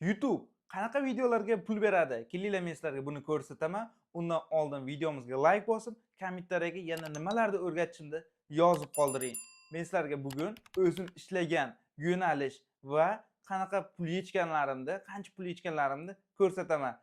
YouTube qanaqa videolarga pul beradi? Kelinglar men sizlarga buni ko'rsataman. Undan oldin videomizga like bosib, kommentariyaga yana nimalarni o'rgatishimni yozib qoldiring. Men sizlarga bugun o'zim ishlagan yo'nalish va qanaqa pul yechganlarimni, qancha pul yechganlarimni ko'rsataman.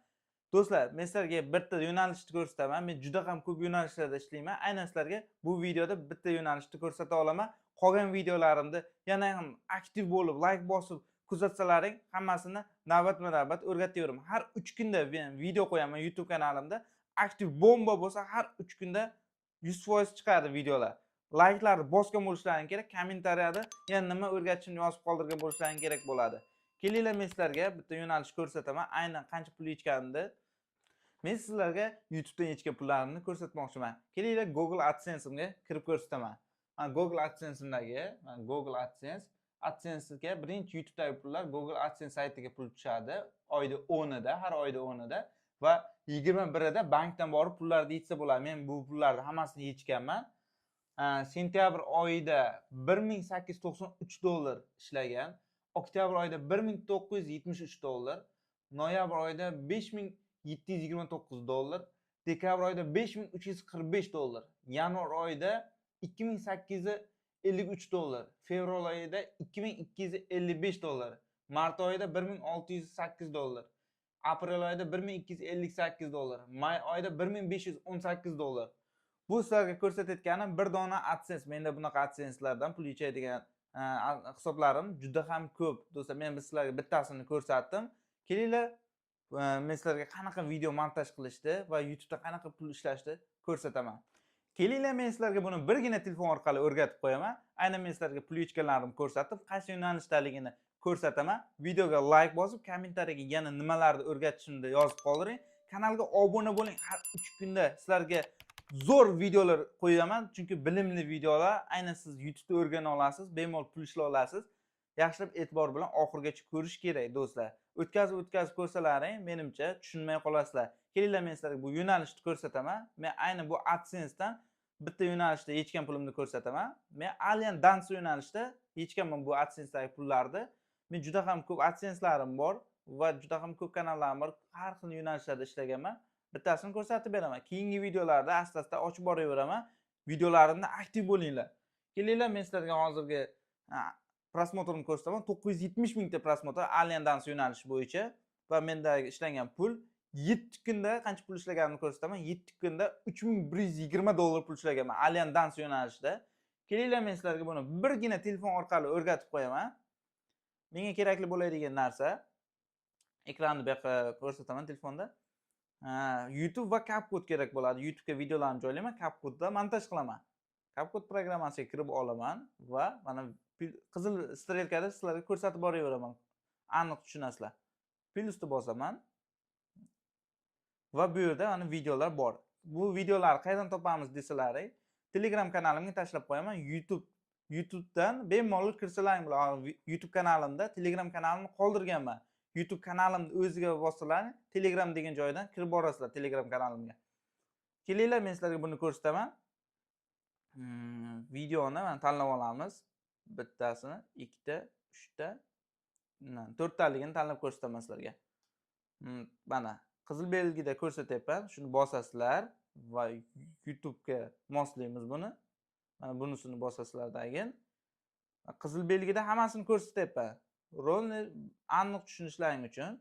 Do'stlar, men sizlarga bitta yo'nalishni ko'rsataman. Men juda ham ko'p yo'nalishlarda ishlayman. Aynan sizlarga bu videoda bitta yo'nalishni ko'rsata olaman. Qolgan videolarimda yana ham aktiv bo'lib, like bosib kuzatsalaring, hammasini navbatma-navbat o'rgataveraman. Har 3 kunda men video qo'yaman YouTube kanalimda. Aktiv bomba bo'lsa, har 3 kunda 100% chiqadi videolar. Like'larni bosgan bo'lishlaring kerak, kommentariyada yana nima o'rgatishimni yozib qoldirgan bo'lishlaring kerak bo'ladi. Kelinglar men sizlarga bitta yo'nalish ko'rsataman. Aynan qancha pul yechganimni men sizlarga YouTube'dan yechgan pullarimni ko'rsatmoqchiman. Kelinglar Google AdSense'imga kirib ko'rsataman. Mana Google AdSense'imdagi, mana Google AdSense'ga birinchi YouTube'dagi pullar Google AdSense saytiga pul tushadi. Oyda 10'ida, har oyda 10'ida va 21'ida bankdan borib pullarni yechsa bo'ladi. Men bu pullarni hammasini yechganman. Sentyabr oyida $1893 ishlagan, oktyabr oyida $1973, noyabr oyida $5729, dekabr oyida $5345, yanvar oyida $2853, fevral oyida $2255, mart oyida $1608, aprel oyida $1258, may oyida $1518. Bu sizlarga ko'rsatayotganim bir dona AdSense. Menda bunaqa AdSense'lardan pul yechadigan hisoblarim juda ham ko'p. Do'stlar, men sizlarga bittasini ko'rsatdim. Kelinglar, men sizlarga qanaqa video montaj qilishni va YouTube'da qanaqa pul ishlashni ko'rsataman. Kelinglar, men sizlarga buni birgina telefon orqali o'rgatib qo'yaman. Aynan men sizlarga pul yechganlarimni ko'rsatib, qaysi yo'nalishdaligini ko'rsataman. Videoga like bosib, kommentariyaga yana nimalarni o'rgatishimni yozib qoldiring. Kanalga obuna bo'ling. Har 3 kunda sizlarga zo'r videolar qo'yaman, chunki bilimli videolar. Aynan siz YouTube'da o'rgana olasiz, bemalol pul ishlay olasiz. Yaxshilab e'tibor bilan oxirigacha ko'rish kerak, do'stlar. O'tkazib ko'rsalaring, menimcha tushunmay qolasizlar. Kelinglar, men sizlarga bu yo'nalishni ko'rsataman. Men aynan bu AdSense'dan bitta yo'nalishda yechgan pulimni ko'rsataman. Men Alien Dance yo'nalishda yechganman bu AdSense'dagi pullarni. Men juda ham ko'p AdSense'larim bor va juda ham ko'p kanallarim bor. Har xil yo'nalishlarda ishlaganman. Bittasini ko'rsatib beraman. Keyingi videolarda asta-asta ochib boraveraman. Videolarimda aktiv bo'linglar. Kelinglar, men sizlarga hozirgi prosmotrimni ko'rsataman. 970 mingta prosmotr Alien Dance yo'nalishi bo'yicha va mendagi ishlangan pul 7 kunda qancha pul ishlaganimni ko'rsataman. 7 kunda $3120 pul ishlaganman Alien Dance yo'nalishida. Kelinglar, men sizlarga buni birgina telefon orqali o'rgatib qo'yaman. Menga kerakli bo'ladigan narsa, ekranni bu yoqqa ko'rsataman telefonda. YouTube va CapCut kerak bo'ladi. YouTube'ga videolarni joylayman, CapCutda montaj qilaman. CapCut programmasiga kirib olaman va mana qizil strelkada sizlarga ko'rsatib boraveraman. Aniq tushunasizlar. Plusni bosaman va bu yerda mana videolar bor. Bu videolarni qayerdan topamiz desalaring, Telegram kanalimga tashlab qo'yaman. YouTube'dan bemalol kirsalaring bo'ladi. YouTube kanalimda Telegram kanalimni qoldirganman. YouTube kanalimni o'ziga bossalaring, Telegram degan joydan kirib borasizlar Telegram kanalimga. Kelinglar, men sizlarga buni ko'rsataman. Videoni mana tanlab olamiz. Bittasini, ikkita, 3 ta, 4 taligini tanlab ko'rsataman sizlarga. Mana qizil belgida ko'rsatyapman. Shuni bosasizlar va YouTube'ga moslaymiz buni. Mana bunisini bosasizlardagin. Qizil belgida hammasini ko'rsatyapman. Rolni aniq tushunishlaring uchun.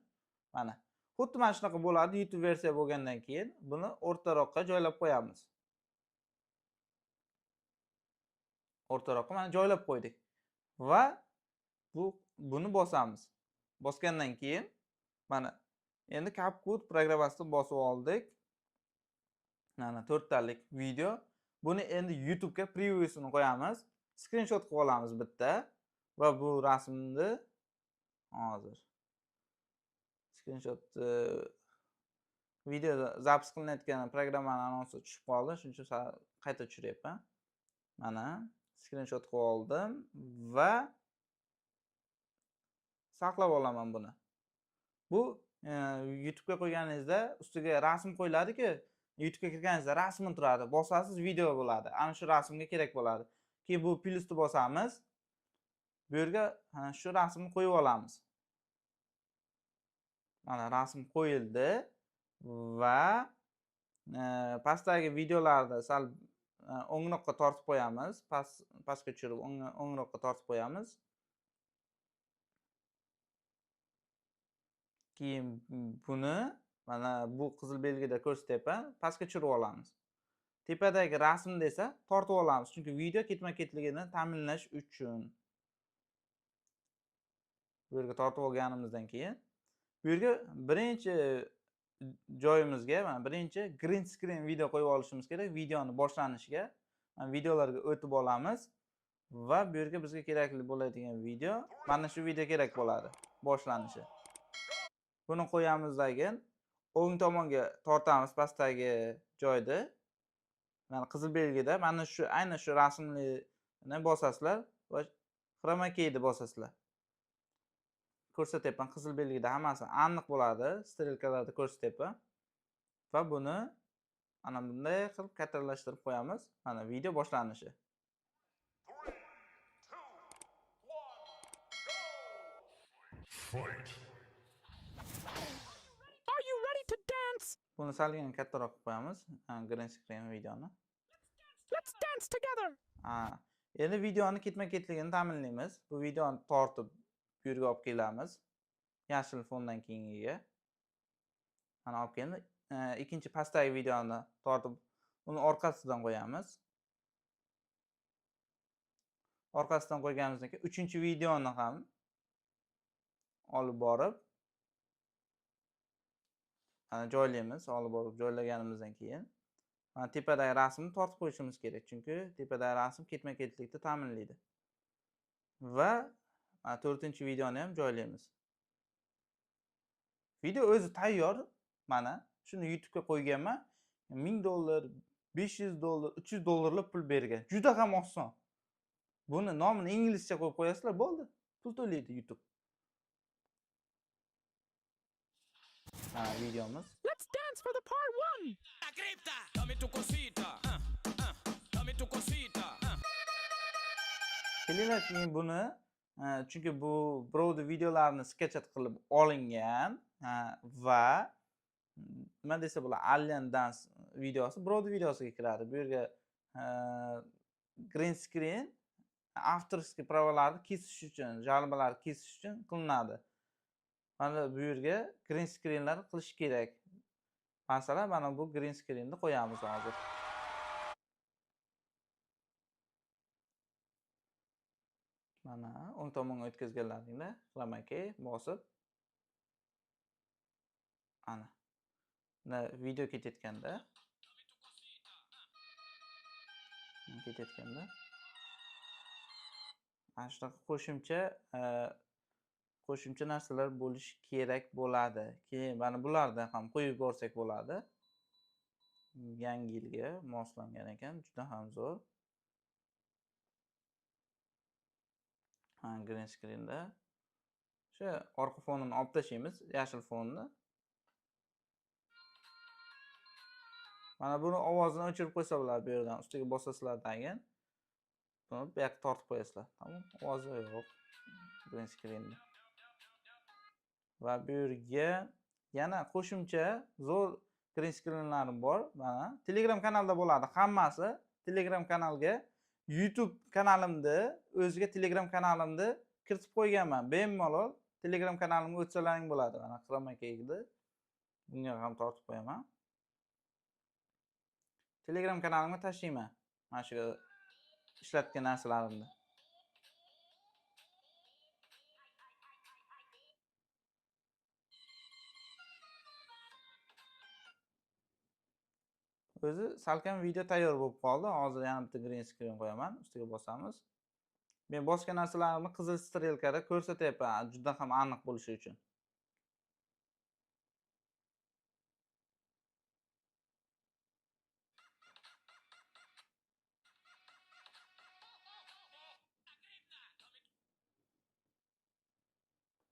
Mana xuddi mana shunaqa bo'ladi. YouTube versiya bo'lgandan keyin buni o'rtaroqqa joylab qo'yamiz. O'rtaroqqa mana joylab qo'ydik. Va buni bosamiz. Bosgandan keyin mana endi CapCut programmasini bosib oldik. Mana 4 talik video. Buni endi YouTube'ga preview'sini qo'yamiz. Screenshot qilib olamiz bitta va bu rasmni hozir screenshot video zapis qilinayotgan programmaning anonsi tushib qoldi. Shuning uchun qayta tushiryapman. Mana screenshot qilib oldim va saqlab olaman buni. Bu YouTube'ga qo'yganingizda ustiga rasm qo'yiladi-ku, YouTube'ga kirganingizda rasmi turadi. Bosasiz video bo'ladi. Ana shu rasmga kerak bo'ladi. Keyin bu plusni bosamiz. Bu yerga shu rasmni qo'yib olamiz. Mana rasm qo'yildi va pastdagi videolarni sal o'ngroqqa tortib qo'yamiz. Pastga tushirib o'ngroqqa tortib qo'yamiz. Keyin buni mana bu qizil belgida ko'rsatyapman, pastga tushirib olamiz. Tepadagi rasmni esa tortib olamiz, chunki video ketma-ketligini ta'minlash uchun. Bu yerga tortib olganimizdan keyin bu yerga birinchi joyimizga mana birinchi green screen video qo'yib olishimiz kerak. Videoni boshlanishiga videolarga o'tib olamiz va bu yerga bizga kerakli bo'ladigan video mana shu video kerak bo'ladi boshlanishi. Buni qo'yamizdan o'ng tomonga tortamiz pastdagi joyda. Mana qizil belgida mana shu aynan shu rasmni bosasizlar va chroma keyni bosasizlar. Ko'rsatyapman, qizil belgida hammasi aniq bo'ladi, strelkalarda ko'rsatyapman. Va buni ana bunday qilib kattalashtirib qo'yamiz. Mana video boshlanishi. Fight. Are you ready to dance? Buni salgina kattaroq qilib qo'yamiz. Green screen videoni. Let's dance together. Endi videoni ketma-ketligini ta'minlaymiz. Bu videoni tortib bu yerga olib kelamiz. Yashil fondan keyingiga. Mana olib keldi. Ikkinchi pastdagi videoni tortib uni orqasidan qo'yamiz. Orqasidan qo'yganimizdan keyin uchinchi videoni ham olib borib joylaymiz. Olib borib joylaganimizdan keyin mana tepadagi rasmni tortib qo'yishimiz kerak, chunki tepadagi rasm ketma-ketlikni ta'minlaydi. Va 4-videoni ham joylaymiz. Video o'zi tayyor. Mana shuni YouTube'ga qo'yganman. $1000, $500, $300 pul bergan. Juda ham oson. Buni nomini inglizcha qo'yib qo'yasizlar, bo'ldi. Pul to'laydi YouTube. Videomiz. Let's dance for the part 1. Dame tu cosita. Dame tu cosita. Kelinglar keyin buni chunki bu birovni videolarini sketchat qilib olingan va nima desa bo'ladi, Alien Dance videosi birovni videosiga kiradi. Bu yerga green screen avtorskiy pravolarni kesish uchun, jalbalarni kesish uchun qilinadi. Mana bu yerga green screenlar qilish kerak. Masalan, mana bu green screenni qo'yamiz hozir. Mana o'ng tomonga o'tkazganlaringda chroma key bosib ana video ketayotganda ana shunaqa qo'shimcha narsalar bo'lishi kerak bo'ladi. Keyin mana bulardan ham qo'yib borsak bo'ladi. Yangi yilga moslangan ekan, juda ham zo'r. Green screenda shu orqa fonini olib tashlaymiz, yashil fonni. Mana buni ovozini o'chirib qo'ysa bo'ladi, bu yerdan ustiga bosasizlardan buni bu yoqqa tortib qo'yasizlar. Tamom, ovozi yo'q green screenda. Va bu yerga yana qo'shimcha zo'r green screenlarim bor. Mana Telegram kanalda bo'ladi hammasi. Telegram kanalga YouTube kanalimni, o'ziga Telegram kanalimni kiritib qo'yganman. Bemalol Telegram kanalimga o'tsalaring bo'ladi. Mana chroma keyni bunga ham tortib qo'yaman. Telegram kanalimga tashlayman. Mana shu ishlatgan narsalarimni. O'zi salkam video tayyor bo'lib qoldi. Hozir yana bitta green screen qo'yaman, ustiga bosamiz. Men bosgan narsalarimni qizil strelkada ko'rsatyapman, juda ham aniq bo'lishi uchun.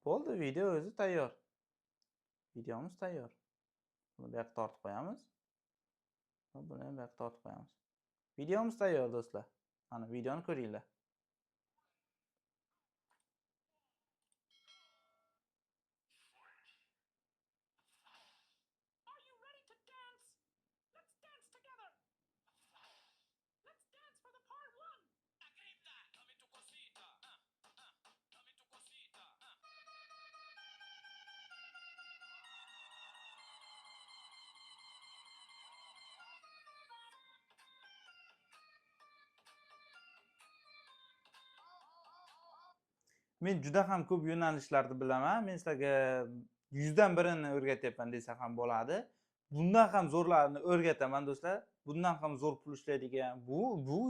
Bo'ldi, video o'zi tayyor. Videomiz tayyor. Buni bu yoqqa tortib qo'yamiz. Va buni ham bu yoqqa tortib qo'yamiz. Videomiz tayyor do'stlar. Mana videoni ko'ringlar. Men juda ham ko'p yo'nalishlarni bilaman. Men sizlarga 100 dan birini o'rgatyapman desa ham bo'ladi. Bundan ham zo'rlarini o'rgataman do'stlar. Bundan ham zo'r pul ishlaydigan, bu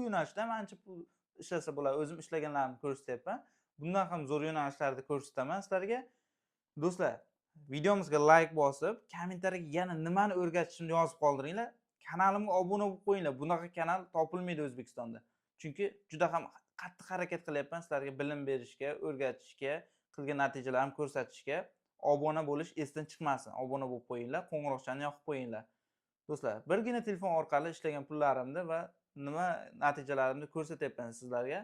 yo'nalishda ham ancha pul ishlasa bo'ladi. O'zim ishlaganlarimni ko'rsatyapman. Bundan ham zo'r yo'nalishlarni ko'rsataman sizlarga. Do'stlar, videomizga like bosib, kommentariyaga yana nimani o'rgatishimni yozib qoldiringlar. Kanalimga obuna bo'lib qo'yinglar. Bunaqa kanal topilmaydi O'zbekistonda. Chunki juda ham qattiq harakat qilyapman sizlarga bilim berishga, o'rgatishga, qilgan natijalarimni ko'rsatishga. Obuna bo'lish esdan chiqmasin. Obuna bo'lib qo'yinglar, qo'ng'iroqchani yoqib qo'yinglar. Do'stlar, birgina telefon orqali ishlagan pullarimni va nima natijalarimni ko'rsatyapman sizlarga.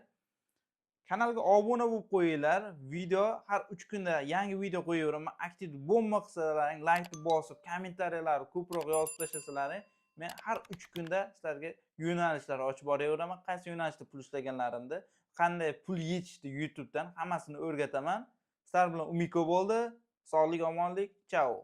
Kanalga obuna bo'lib qo'yinglar. Video har 3 kunda yangi video qo'yaveraman. Aktiv bomba qilsalaring, like bosib, kommentariyalarni ko'proq yozib tashlasalaring, men har 3 kunda sizlarga yo'nalishlar ochib boraveraman. Qaysi yo'nalishda pul ishlaganlarimni, qanday pul yetishdi YouTube'dan hammasini o'rgataman. Sizlar bilan Umiko bo'ldi. Sog'lik, omonlik. Chao.